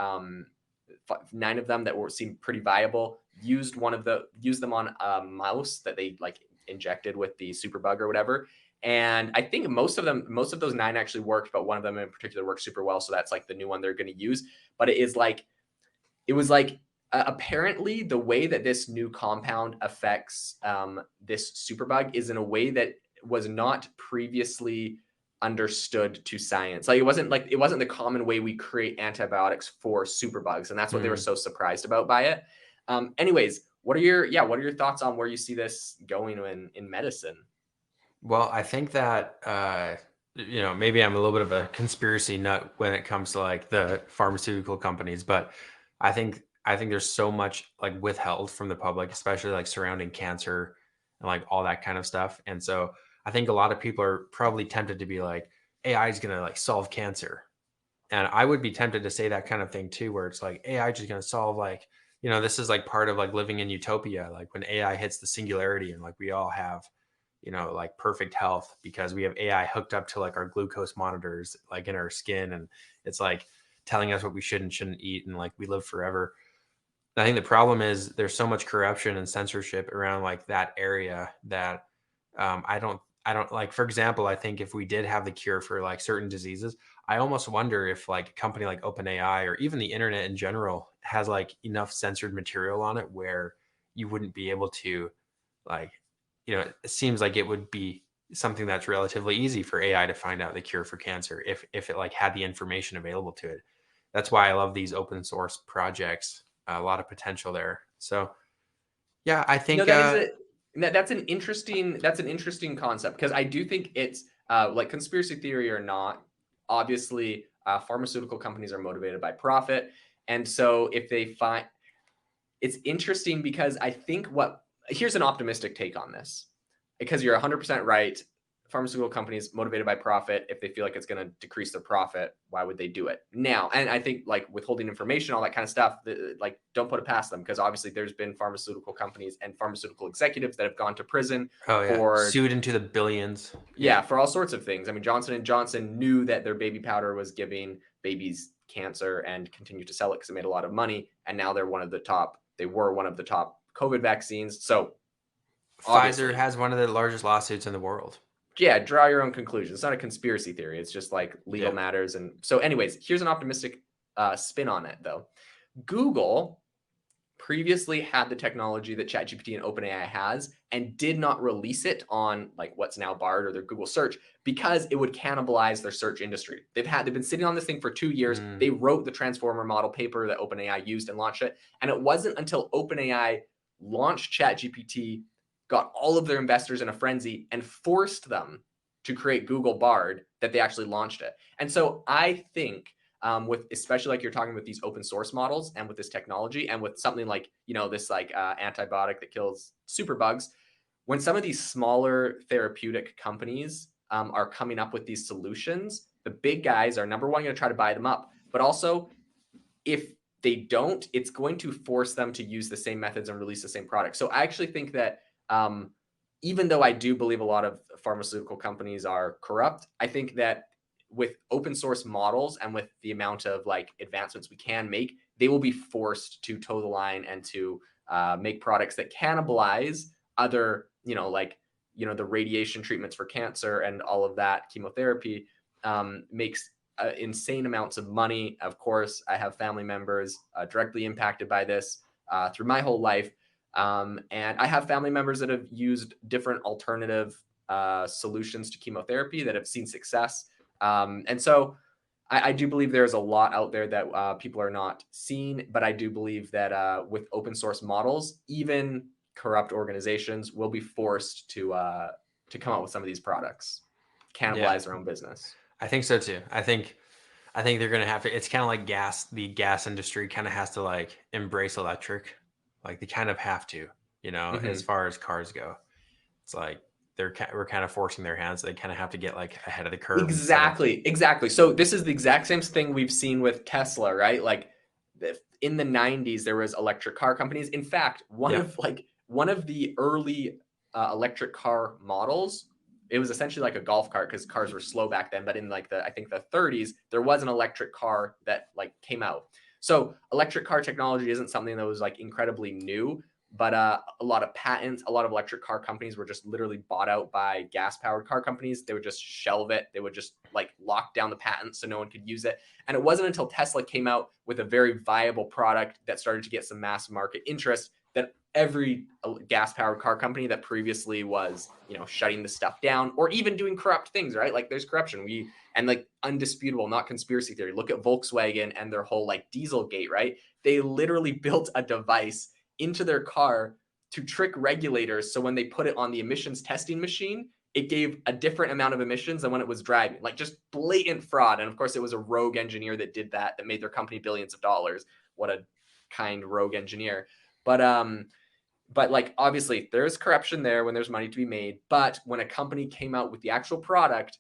seemed pretty viable. Used them on a mouse that they like injected with the superbug or whatever. And I think most of those nine actually worked, but one of them in particular worked super well. So that's like the new one they're going to use. But it was like apparently the way that this new compound affects this superbug is in a way that was not previously understood to science. Like it wasn't the common way we create antibiotics for superbugs, and that's what they were Hmm. so surprised about by it. Anyways, what are your thoughts on where you see this going in medicine? Well, I think that maybe I'm a little bit of a conspiracy nut when it comes to like the pharmaceutical companies, but I think there's so much like withheld from the public, especially like surrounding cancer and like all that kind of stuff. And so I think a lot of people are probably tempted to be like, AI is gonna like solve cancer. And I would be tempted to say that kind of thing too, where it's like AI just gonna solve like, this is like part of like living in utopia, like when AI hits the singularity and like we all have like perfect health because we have AI hooked up to like our glucose monitors, like in our skin. And it's like telling us what we should and shouldn't eat. And like we live forever. I think the problem is there's so much corruption and censorship around like that area that I don't like, for example, I think if we did have the cure for like certain diseases, I almost wonder if like a company like OpenAI or even the internet in general has like enough censored material on it where you wouldn't be able to like, it seems like it would be something that's relatively easy for AI to find out the cure for cancer if it like had the information available to it. That's why I love these open source projects. A lot of potential there. So yeah, I No, think that's an interesting concept because I do think it's like conspiracy theory or not. Obviously, pharmaceutical companies are motivated by profit, and so if they find it's interesting because I think here's an optimistic take on this because you're 100% right. Pharmaceutical companies motivated by profit, if they feel like it's going to decrease their profit, why would they do it now? And I think like withholding information, all that kind of stuff, like don't put it past them because obviously there's been pharmaceutical companies and pharmaceutical executives that have gone to prison oh yeah, for sued into the billions. Yeah. yeah, for all sorts of things. I mean, Johnson and Johnson knew that their baby powder was giving babies cancer and continued to sell it because it made a lot of money. And now they were one of the top COVID vaccines. So Pfizer obviously, has one of the largest lawsuits in the world. yeah, draw your own conclusions. It's not a conspiracy theory. It's just like legal Yeah. matters. And so, anyways, here's an optimistic spin on it, though. Google previously had the technology that ChatGPT and OpenAI has and did not release it on like what's now Bard or their Google search because it would cannibalize their search industry. They've been sitting on this thing for 2 years. Mm, They wrote the transformer model paper that OpenAI used and launched it. And it wasn't until OpenAI launched ChatGPT, got all of their investors in a frenzy and forced them to create Google Bard that they actually launched it. And so I think with especially like you're talking with these open source models and with this technology and with something like this like antibiotic that kills superbugs, when some of these smaller therapeutic companies are coming up with these solutions, the big guys are number one going to try to buy them up, but also if they don't, it's going to force them to use the same methods and release the same product. So I actually think that even though I do believe a lot of pharmaceutical companies are corrupt, I think that with open source models and with the amount of like advancements we can make, they will be forced to toe the line and to make products that cannibalize other, the radiation treatments for cancer and all of that chemotherapy makes insane amounts of money. Of course, I have family members directly impacted by this through my whole life. And I have family members that have used different alternative solutions to chemotherapy that have seen success. And so I do believe there's a lot out there that people are not seeing, but I do believe that with open source models, even corrupt organizations will be forced to come up with some of these products, yeah, cannibalize their own business. I think so too. I think they're gonna have to. It's kind of like gas. The gas industry kind of has to like embrace electric. Like they kind of have to, as Mm-hmm. far as cars go. It's like we're kind of forcing their hands. They kind of have to get like ahead of the curve instead of. Exactly. So this is the exact same thing we've seen with Tesla, right? Like in the 90s there was electric car companies. In fact, Yeah. one of the early electric car models, it was essentially like a golf cart because cars were slow back then, but in like the I think the 30s there was an electric car that like came out. So electric car technology isn't something that was like incredibly new, but a lot of patents, a lot of electric car companies were just literally bought out by gas powered car companies. They would just shelve it. They would just like lock down the patents so no one could use it. And it wasn't until Tesla came out with a very viable product that started to get some mass market interest that every gas powered car company that previously was, shutting the stuff down or even doing corrupt things, right? Like there's corruption. And like undisputable, not conspiracy theory. Look at Volkswagen and their whole like Dieselgate, right? They literally built a device into their car to trick regulators. So when they put it on the emissions testing machine, it gave a different amount of emissions than when it was driving, like just blatant fraud. And of course, it was a rogue engineer that did that made their company billions of dollars. What a kind rogue engineer. But like obviously there's corruption there when there's money to be made. But when a company came out with the actual product,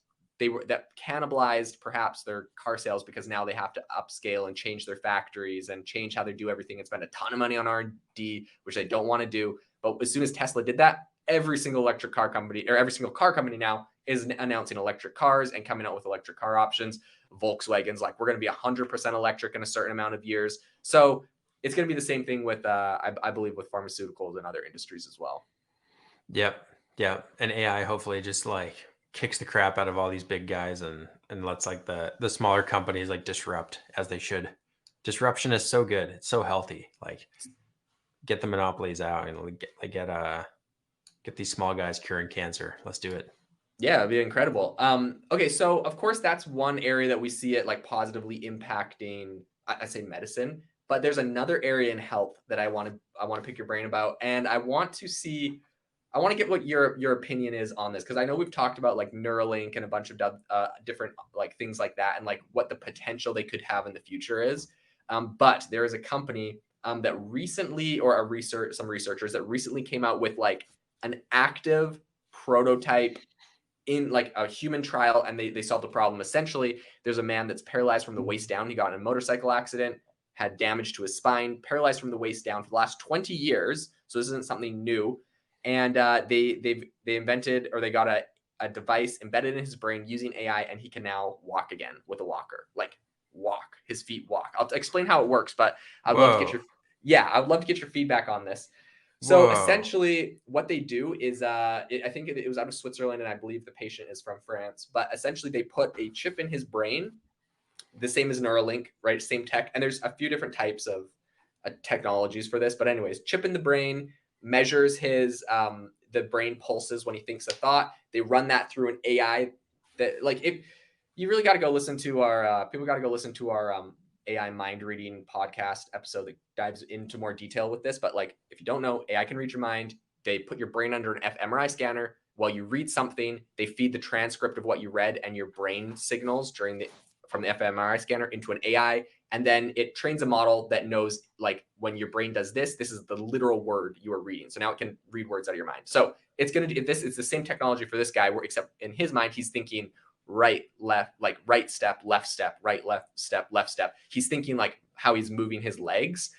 that cannibalized perhaps their car sales because now they have to upscale and change their factories and change how they do everything and spend a ton of money on R&D, which they don't want to do. But as soon as Tesla did that, every single electric car company or every single car company now is announcing electric cars and coming out with electric car options. Volkswagen's like, we're going to be 100% electric in a certain amount of years. So it's going to be the same thing with, I believe, with pharmaceuticals and other industries as well. Yep. Yep. And AI hopefully just like kicks the crap out of all these big guys and lets like the smaller companies like disrupt as they should. Disruption is so good. It's so healthy. Like get the monopolies out and get these small guys curing cancer. Let's do it. Yeah, it'd be incredible. Okay, so of course that's one area that we see it like positively impacting, I say medicine, but there's another area in health that I want to pick your brain about, and I want to get what your opinion is on this because I know we've talked about like Neuralink and a bunch of different like things like that, and like what the potential they could have in the future is. But there is a company that recently, or some researchers that recently came out with like an active prototype in like a human trial, and they solved the problem. Essentially, there's a man that's paralyzed from the waist down. He got in a motorcycle accident, had damage to his spine, paralyzed from the waist down for the last 20 years. So this isn't something new. And they invented, or they got a device embedded in his brain using AI, and he can now walk again with a walker. Like walk, his feet walk. I'll explain how it works, but I'd love to get Whoa. your I'd love to get your feedback on this. So Whoa. essentially, what they do is, I think it was out of Switzerland, and I believe the patient is from France. But essentially, they put a chip in his brain, the same as Neuralink, right? Same tech, and there's a few different types of technologies for this. But anyways, chip in the brain measures his the brain pulses when he thinks a thought. They run that through an AI that like if you really got to go listen to our people got to go listen to our AI mind reading podcast episode that dives into more detail with this. But like if you don't know, AI can read your mind. They put your brain under an fMRI scanner. While you read something, they feed the transcript of what you read and your brain signals during the from the fMRI scanner into an AI, and then it trains a model that knows like when your brain does this, this is the literal word you are reading. So now it can read words out of your mind. So it's going to do this. It's the same technology for this guy, where except in his mind he's thinking right, left, like right step, left step, right, left step, left step. He's thinking like how he's moving his legs,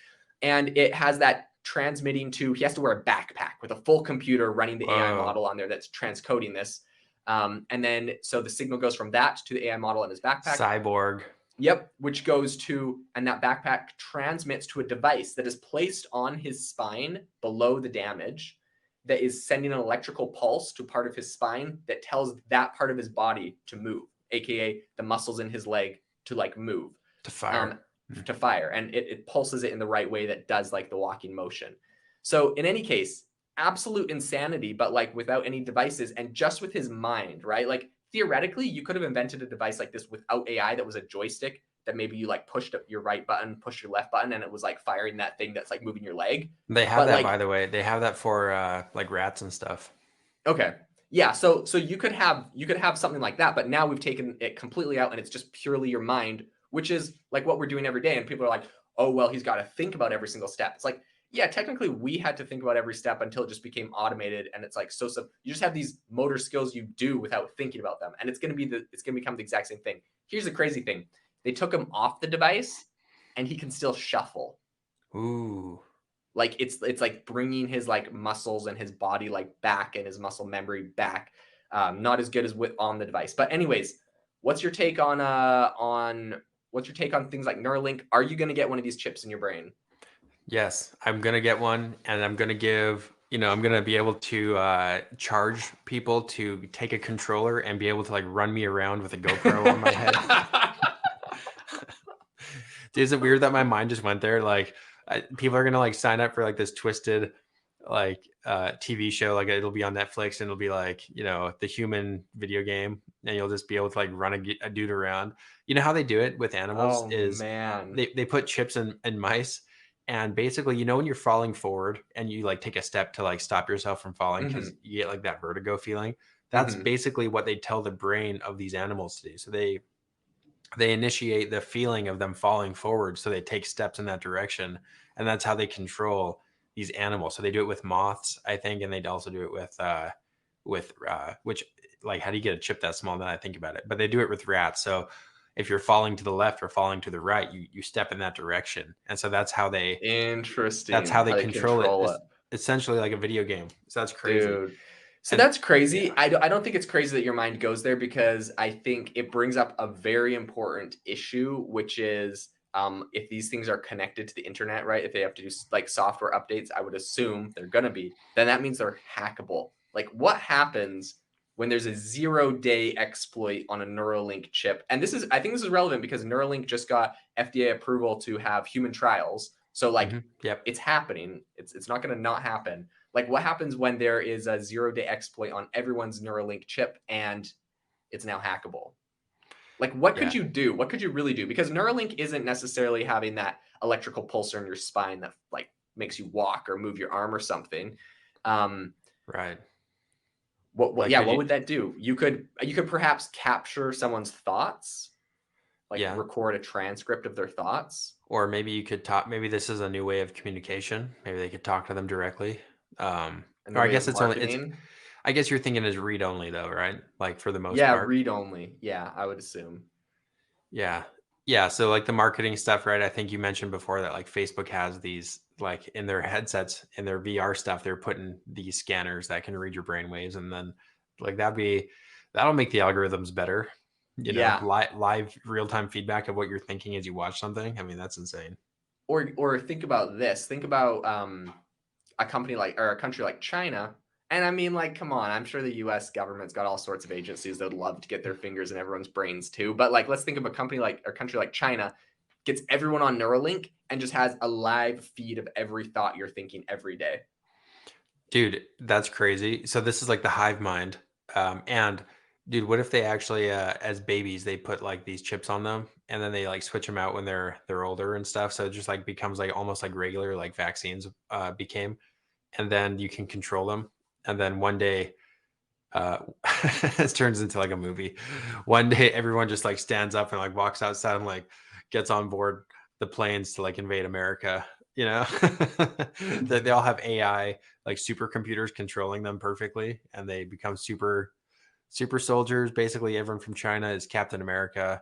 and it has that transmitting to. He has to wear a backpack with a full computer running the AI Whoa. model on there that's transcoding this. And then so the signal goes from that to the AI model in his backpack. Cyborg. Yep, which goes to, and that backpack transmits to a device that is placed on his spine below the damage, that is sending an electrical pulse to part of his spine that tells that part of his body to move, aka the muscles in his leg to like move, To fire. um, to fire, and it pulses it in the right way that does like the walking motion. So in any case, absolute insanity, but like without any devices and just with his mind, right? Like theoretically, you could have invented a device like this without AI that was a joystick that maybe you like pushed up your right button, push your left button, and it was like firing that thing that's like moving your leg. They have But that, by like, the way. They have that for like rats and stuff. okay, yeah, so you could have something like that, but now we've taken it completely out and it's just purely your mind, which is like what we're doing every day. And people are like, oh well, he's got to think about every single step. It's like, yeah, technically we had to think about every step until it just became automated, and it's like so you just have these motor skills you do without thinking about them, and it's gonna become the exact same thing. Here's the crazy thing: they took him off the device, and he can still shuffle. Ooh. Like it's like bringing his like muscles and his body like back and his muscle memory back. Not as good as with on the device. But anyways, what's your take on what's your take on things like Neuralink? Are you going to get one of these chips in your brain? Yes, I'm gonna get one, and I'm gonna give, I'm gonna be able to charge people to take a controller and be able to like run me around with a GoPro on my head. Is it weird that my mind just went there? Like, people are gonna like sign up for like this twisted, like TV show. Like it'll be on Netflix, and it'll be like the human video game, and you'll just be able to like run a dude around. You know how they do it with animals Oh is man. they put chips in mice, and basically when you're falling forward and you like take a step to like stop yourself from falling because Hmm. you get like that vertigo feeling. That's Hmm. basically what they tell the brain of these animals to do. So they initiate the feeling of them falling forward, so they take steps in that direction, and that's how they control these animals. So they do it with moths, I think, and they'd also do it with which, like, how do you get a chip that small? Now I think about it, but they do it with rats. So if you're falling to the left or falling to the right, you step in that direction, and so that's how Interesting they how they control it. control It's it. essentially like a video game. So that's crazy. Dude. So And that's crazy. yeah. I don't think it's crazy that your mind goes there, because I think it brings up a very important issue, which is if these things are connected to the internet, right? If they have to do like software updates, I would assume they're going to be, then that means they're hackable. Like what happens when there's a 0-day exploit on a Neuralink chip? And I think this is relevant because Neuralink just got FDA approval to have human trials. So like Yep. it's happening. It's not going to not happen. Like what happens when there is a 0-day exploit on everyone's Neuralink chip and it's now hackable? Like what could Yeah. you do? What could you really do? Because Neuralink isn't necessarily having that electrical pulsar in your spine that like makes you walk or move your arm or something. Um, Right. what Like, yeah, could what you? would that do? You could perhaps capture someone's thoughts, like Yeah. record a transcript of their thoughts. Or maybe you could talk. Maybe this is a new way of communication. Maybe they could talk to them directly. And the Or I way guess of it's only it's. marketing. I guess you're thinking is read only though, right? Like for the most Yeah, part. read only. Yeah, I would assume. Yeah, yeah. So like the marketing stuff, right? I think you mentioned before that like Facebook has these like in their headsets, in their VR stuff, they're putting these scanners that can read your brain waves, and then like that'll make the algorithms better. Yeah. Live real time feedback of what you're thinking as you watch something. I mean, that's insane. Or think about this. Think about a company like or a country like China. And I mean, like, come on, I'm sure the US government's got all sorts of agencies that would love to get their fingers in everyone's brains too. But like, let's think of a company like or country like China gets everyone on Neuralink and just has a live feed of every thought you're thinking every day. Dude, that's crazy. So this is like the hive mind. And dude, what if they actually, as babies, they put like these chips on them, and then they like switch them out when they're older and stuff. So it just like becomes like almost like regular like vaccines became, and then you can control them. And then one day, uh, this turns into like a movie. One day, everyone just like stands up and like walks outside and like gets on board the planes to like invade America. You know, they all have AI like supercomputers controlling them perfectly, and they become super soldiers. Basically, everyone from China is Captain America,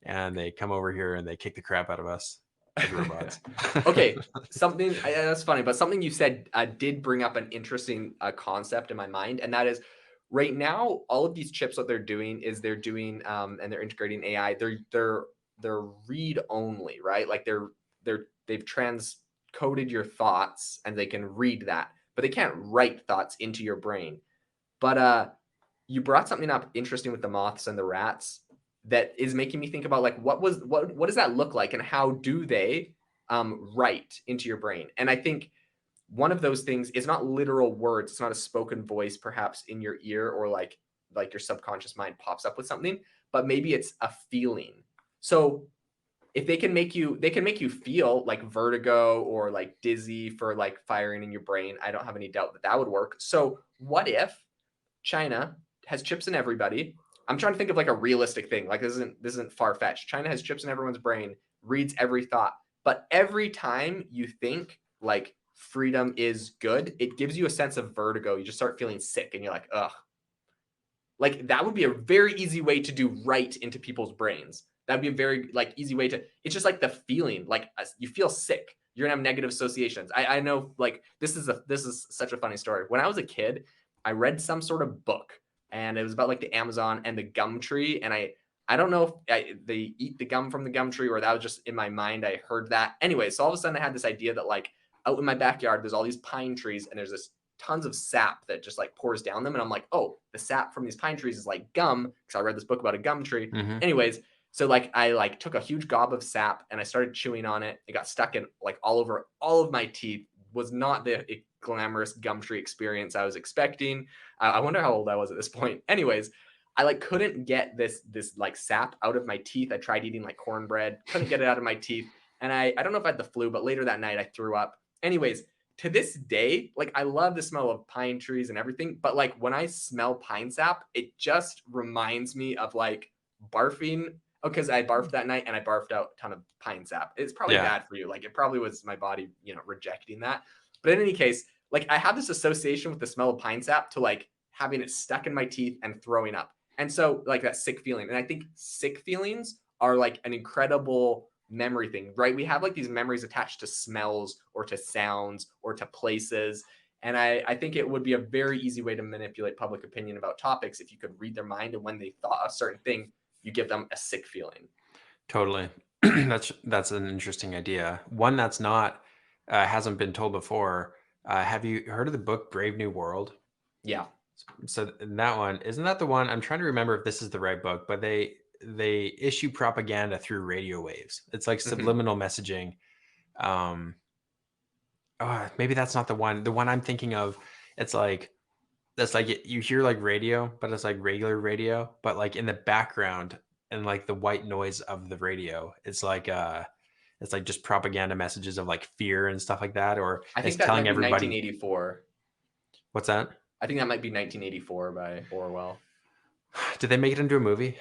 and they come over here and they kick the crap out of us as robots. Okay, something that's funny, but something you said did bring up an interesting concept in my mind, and that is right now all of these chips, what they're doing is they're doing and they're integrating AI. They're read only, right? Like they've transcoded your thoughts and they can read that, but they can't write thoughts into your brain. But you brought something up interesting with the moths and the rats that is making me think about like what does that look like and how do they write into your brain? And I think one of those things is not literal words. It's not a spoken voice, perhaps in your ear or like your subconscious mind pops up with something, but maybe it's a feeling. So if they can make you feel like vertigo or like dizzy for like firing in your brain. I don't have any doubt that that would work. So what if China has chips in everybody? I'm trying to think of like a realistic thing. Like this isn't far fetched. China has chips in everyone's brain, reads every thought, but every time you think like freedom is good, it gives you a sense of vertigo. You just start feeling sick, and you're like, ugh. Like that would be a very easy way to do right into people's brains. That'd be a very like easy way to. It's just like the feeling, like you feel sick. You're gonna have negative associations. I know, like this is such a funny story. When I was a kid, I read some sort of book, and it was about like the Amazon and the gum tree, and I don't know if they eat the gum from the gum tree or that was just in my mind. I heard that anyway. So all of a sudden, I had this idea that like out in my backyard, there's all these pine trees, and there's this tons of sap that just like pours down them. And I'm like, oh, the sap from these pine trees is like gum because I read this book about a gum tree. Hmm. Anyways, so like I like took a huge gob of sap and I started chewing on it. It got stuck in like all over all of my teeth. Was not the glamorous gum tree experience I was expecting. I wonder how old I was at this point. Anyways, I like couldn't get this like sap out of my teeth. I tried eating like cornbread, couldn't get it out of my teeth. And I don't know if I had the flu, but later that night I threw up. Anyways, to this day, like I love the smell of pine trees and everything, but like when I smell pine sap, it just reminds me of like barfing. Oh, because I barfed that night and I barfed out a ton of pine sap. It's probably Yeah. bad for you. Like it probably was my body, rejecting that. But in any case, like I have this association with the smell of pine sap to like having it stuck in my teeth and throwing up. And so like that sick feeling. And I think sick feelings are like an incredible memory thing, right? We have like these memories attached to smells or to sounds or to places. And I think it would be a very easy way to manipulate public opinion about topics if you could read their mind. And when they thought a certain thing, you give them a sick feeling. Totally. That's an interesting idea. One that's not hasn't been told before. Have you heard of the book Brave New World? Yeah. So in that one, isn't that the one? I'm trying to remember if this is the right book, but they issue propaganda through radio waves. It's like Mm-hmm. subliminal messaging. Um, oh, maybe that's not the one. The one I'm thinking of, it's like that's like you hear like radio, but it's like regular radio, but like in the background and like the white noise of the radio, it's like just propaganda messages of like fear and stuff like that, or I it's think that telling might be everybody 1984. what's that? I think that might be 1984 by Orwell. Did they make it into a movie?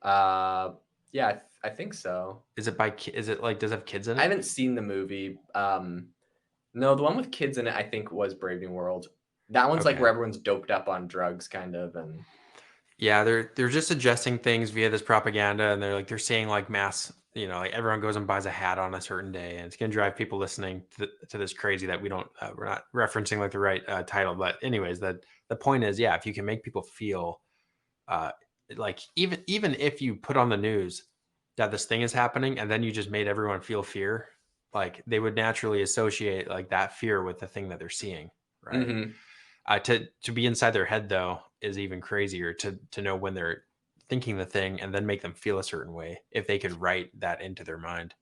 Uh, yeah, I think so. Is it is it like does it have kids in I it? haven't seen the movie. No, the one with kids in it, I think, was Brave New World. That one's like where Okay. everyone's doped up on drugs, kind of, and Yeah, they're just suggesting things via this propaganda, and they're saying like mass, like everyone goes and buys a hat on a certain day, and it's gonna drive people listening to this crazy that we're not referencing like the right title, but anyways, the point is, yeah, if you can make people feel uh, like even if you put on the news that this thing is happening, and then you just made everyone feel fear, like they would naturally associate like that fear with the thing that they're seeing, right? mm-hmm. To be inside their head though is even crazier to know when they're thinking the thing and then make them feel a certain way if they could write that into their mind.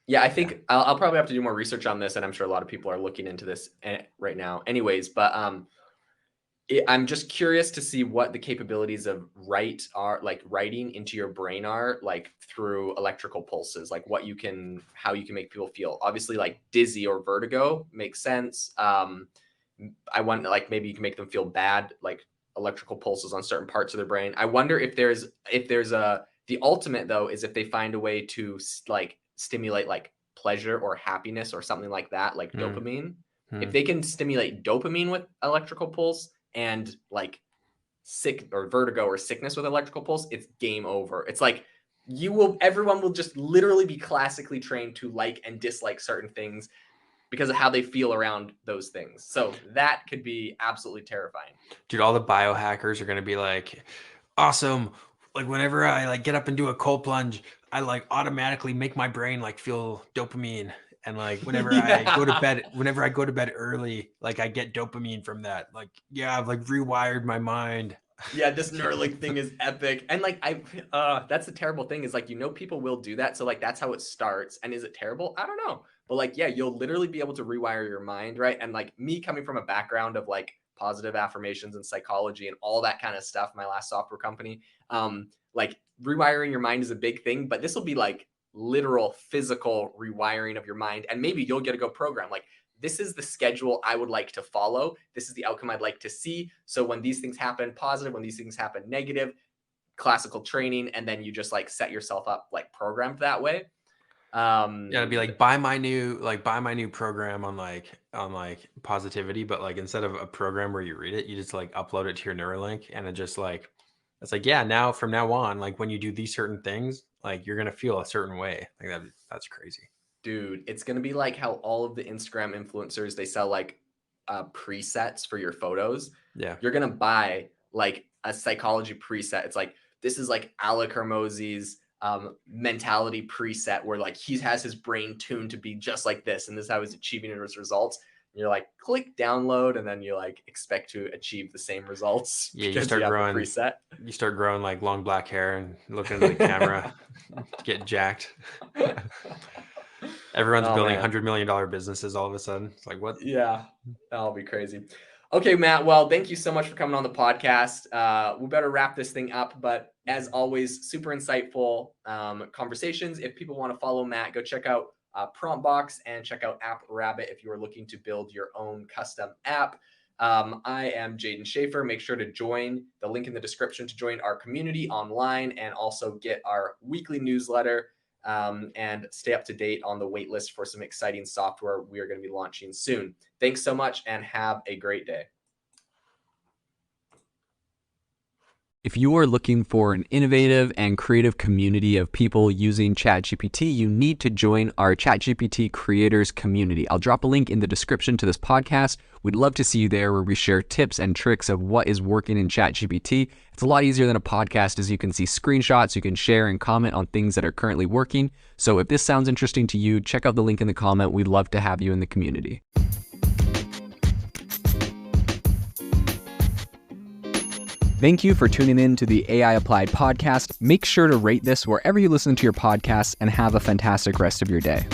Yeah, I Yeah. think I'll probably have to do more research on this, and I'm sure a lot of people are looking into this right now. Anyways, but I'm just curious to see what the capabilities of writing into your brain are like through electrical pulses, like how you can make people feel. Obviously, like dizzy or vertigo makes sense. I want like maybe you can make them feel bad, like electrical pulses on certain parts of their brain. I wonder if there's a the ultimate though is if they find a way to like stimulate like pleasure or happiness or something like that, like Hmm. dopamine. If Hmm. they can stimulate dopamine with electrical pulse and like sick or vertigo or sickness with electrical pulse, it's game over. It's like everyone will just literally be classically trained to like and dislike certain things because of how they feel around those things. So that could be absolutely terrifying. Dude, all the biohackers are gonna be like, awesome. Like whenever I like get up and do a cold plunge, I like automatically make my brain like feel dopamine. And like Yeah. whenever I go to bed early, like I get dopamine from that. Like, yeah, I've like rewired my mind. Yeah, this Neuralink thing is epic. And like that's the terrible thing is like people will do that. So like that's how it starts. And is it terrible? I don't know. But like yeah, you'll literally be able to rewire your mind, right? And like me coming from a background of like positive affirmations and psychology and all that kind of stuff, my last software company, like rewiring your mind is a big thing, but this will be like literal physical rewiring of your mind and maybe you'll get a go program like this is the schedule I would like to follow. This is the outcome I'd like to see. So when these things happen positive, when these things happen negative, classical training, and then you just like set yourself up like programmed that way. Yeah, it'd be like buy my new program on like positivity, but like instead of a program where you read it, you just like upload it to your Neuralink and it just like it's like, yeah, now from now on, like when you do these certain things, like you're gonna feel a certain way. Like that's crazy. Dude, it's gonna be like how all of the Instagram influencers they sell like presets for your photos. Yeah. You're gonna buy like a psychology preset. It's like this is like Alec Hermosi's mentality preset where like he has his brain tuned to be just like this, and this is how he's achieving his results. And you're like click download, and then you like expect to achieve the same results Yeah, because you have the preset. you start growing like long black hair and looking into the camera to get jacked. Everyone's Oh building man. $100 million businesses all of a sudden. It's like what? Yeah, that'll be crazy. Okay, Matt. Well, thank you so much for coming on the podcast. We better wrap this thing up, but as always, super insightful conversations. If people want to follow Matt, go check out Promptbox and check out App Rabbit if you are looking to build your own custom app. I am Jaden Schaefer. Make sure to join the link in the description to join our community online and also get our weekly newsletter and stay up to date on the waitlist for some exciting software we are going to be launching soon. Thanks so much and have a great day. If you are looking for an innovative and creative community of people using ChatGPT, you need to join our ChatGPT creators community. I'll drop a link in the description to this podcast. We'd love to see you there where we share tips and tricks of what is working in ChatGPT. It's a lot easier than a podcast as you can see screenshots, you can share and comment on things that are currently working. So if this sounds interesting to you, check out the link in the comment. We'd love to have you in the community. Thank you for tuning in to the AI Applied podcast. Make sure to rate this wherever you listen to your podcasts and have a fantastic rest of your day.